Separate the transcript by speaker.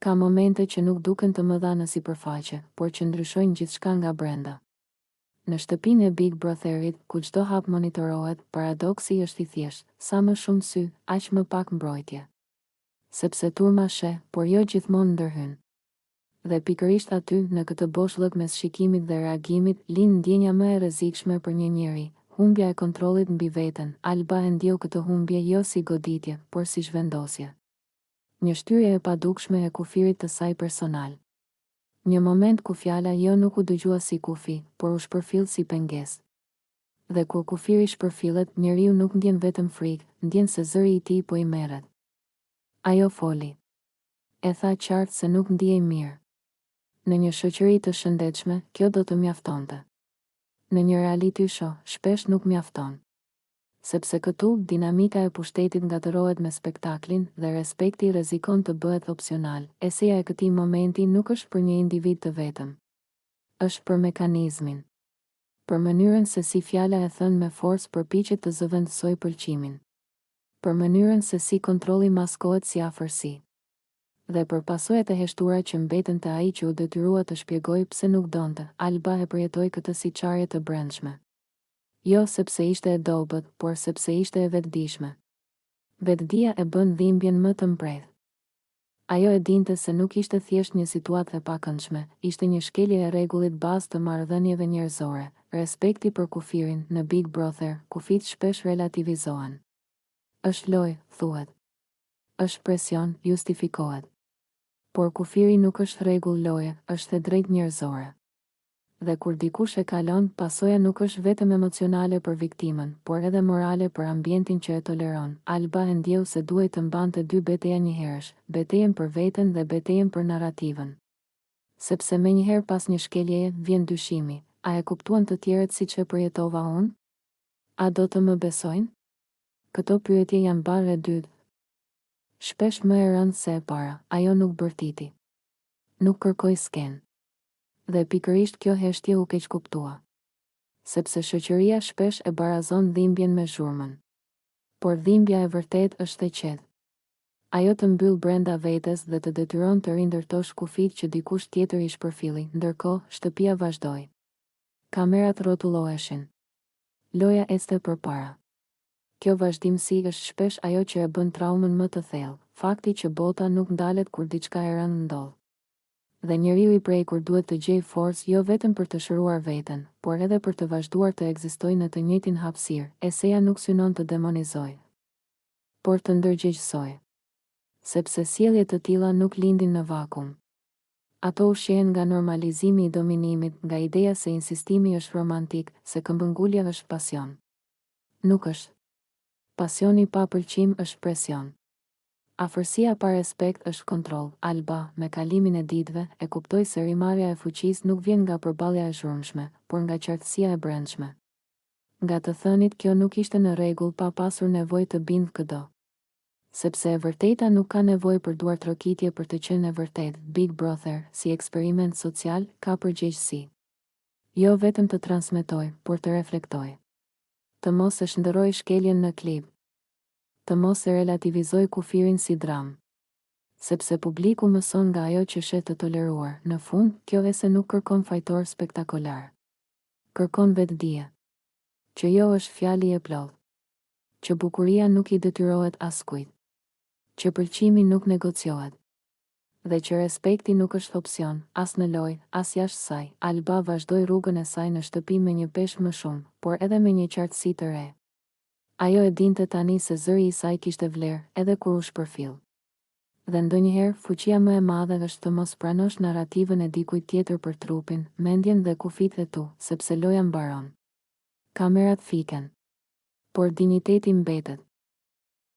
Speaker 1: Ka momente që nuk duken të mëdha në sipërfaqe, por që ndryshojnë gjithçka nga brenda. Në shtëpinë e Big Brotherit, ku çdo hap monitorohet, paradoksi është i thjeshtë: sa më shumë sy, aq më pak mbrojtje. Sepse turma sheh, por jo gjithmonë ndërhyn. Dhe pikërisht aty, në këtë boshllëk mes shikimit dhe reagimit, lind ndjenja më e rrezikshme për një njeri, humbja e kontrollit mbi veten. Alba e ndjeu këtë humbje jo si goditje, por si zhvendosje. Një shtyrje e padukshme e kufirit të saj personal. Një moment ku fjala jo nuk u dëgjua si kufi, por u shpërfill si pengesë. Dhe kur kufiri shpërfillet, njeriu nuk ndjen vetëm frikë, ndjen se zëri i tij po i merret. Ajo foli. E tha qartë se nuk ndihej mirë. Në një shoqëri të shëndetshme, kjo do të mjaftonte. Në një reality show, shpesh nuk mjafton. Sepse këtu, dinamika e pushtetit ngatërohet me spektaklin dhe respekti rrezikon të bëhet opsional. Eseja e këtij momenti nuk është për një individ të vetëm. Është për mekanizmin. Për mënyrën se si fjala e thënë me forcë përpiqet të zëvendësojë pëlqimin. Për mënyrën se si kontrolli maskohet si afërsi. Dhe për pasojat e heshtura që mbeten te ai që u detyrua të shpjegojë pse nuk donte. Alba e përjetoi këtë si çarje të brendshme. Jo sepse ishte e dobët, por sepse ishte e vetëdijshme. Vetëdia e bën dhimbjen më të mprehtë. Ajo e dinte se nuk ishte thjesht një situatë e pakëndshme, ishte një shkelje e rregullit bazë të marrëdhënieve njerëzore. Respekti për kufirin. Në Big Brother, kufit shpesh relativizohen. Është lojë, thuhet. Është presion, justifikohet. Por kufiri nuk është rregull loje, është e drejtë njerëzore. Dhe kur dikush e kalon, pasoja nuk është vetëm emocionale për viktimën, por edhe morale për ambientin që e toleron. Alba e ndjeu se duhej të mbante dy betejë njëherësh, betejën për veten dhe betejën për narrativën. Sepse menjëherë pas një shkeljeje vjen dyshimi: a e kuptuan të tjerët siç e përjetova unë? A do të më besojnë? Këto pyetje janë barë e dytë. Shpesh më e rëndë se e para. Ajo nuk bërtiti. Nuk kërkoi skenë. Dhe pikërisht kjo heshtje u keq kuptua. Sepse shoqëria shpesh e barazon dhimbjen me zhurmën. Por dhimbja e vërtet është e qetë. Ajo të mbyll brenda vetes dhe të detyron të rindërtosh kufit që dikush tjetër i shpërfilli. Ndërkohë, shtëpia vazhdoi. Kamerat rrotulloheshin. Loja ecte përpara. Kjo vazhdimsi është shpesh ajo që e bën traumën më të thellë, fakti që bota nuk ndalet kur diçka e rëndë ndodh. Dhe njeriu i prekur duhet të gjejë forcë jo vetëm për të shëruar veten, por edhe për të vazhduar të ekzistojë në të njëjtin hapësirë. Eseja nuk synon të demonizojë, por të ndërgjegjësojë. Sepse sjellje të tilla nuk lindin në vakum. Ato ushqehen nga normalizimi i dominimit, nga ideja se insistimi është romantik, se këmbëngulja është pasion. Nuk është. Pasioni pa pëlqim është presion. Afërsia pa respekt është kontroll. Alba, me kalimin e ditëve, e kuptoi se rrimarrja e fuqisë nuk vjen nga përballja e zhurmshme, por nga qartësia e brendshme. Nga të thënit kjo nuk ishte në rregull pa pasur nevojë të bindë këdo. Sepse e vërteta nuk ka nevojë për duartrokitje për të qenë e vërtetë. Big Brother, si eksperiment social, ka përgjegjësi. Jo vetëm të transmetoj, por të reflektoj. Të mos e shndërroj shkeljen në klip. Të mos e relativizoj kufirin si dram. Sepse publiku mëson nga ajo që shet të toleruar. Në fund, kjo ese nuk kërkon fajtor spektakolar. Kërkon vetëdije. Që jo është fjali e plotë. Që bukuria nuk i detyrohet askujt. Që pëlqimi nuk negociohet. Dhe që respekti nuk është opsion, as në lojë, as jashtë saj. Alba vazhdoi rrugën e saj në shtëpi me një peshë më shumë, por edhe me një qartësi të re. Ajo e dinte tani se zëri i saj kishte vlerë, edhe kur u shpërfill. Dhe ndonjëherë, fuqia më e madhe është të mos pranosh narrativën e dikujt tjetër për trupin, mendjen dhe kufit e tu, sepse loja mbaron. Kamerat fiken. Por dinjiteti mbetet.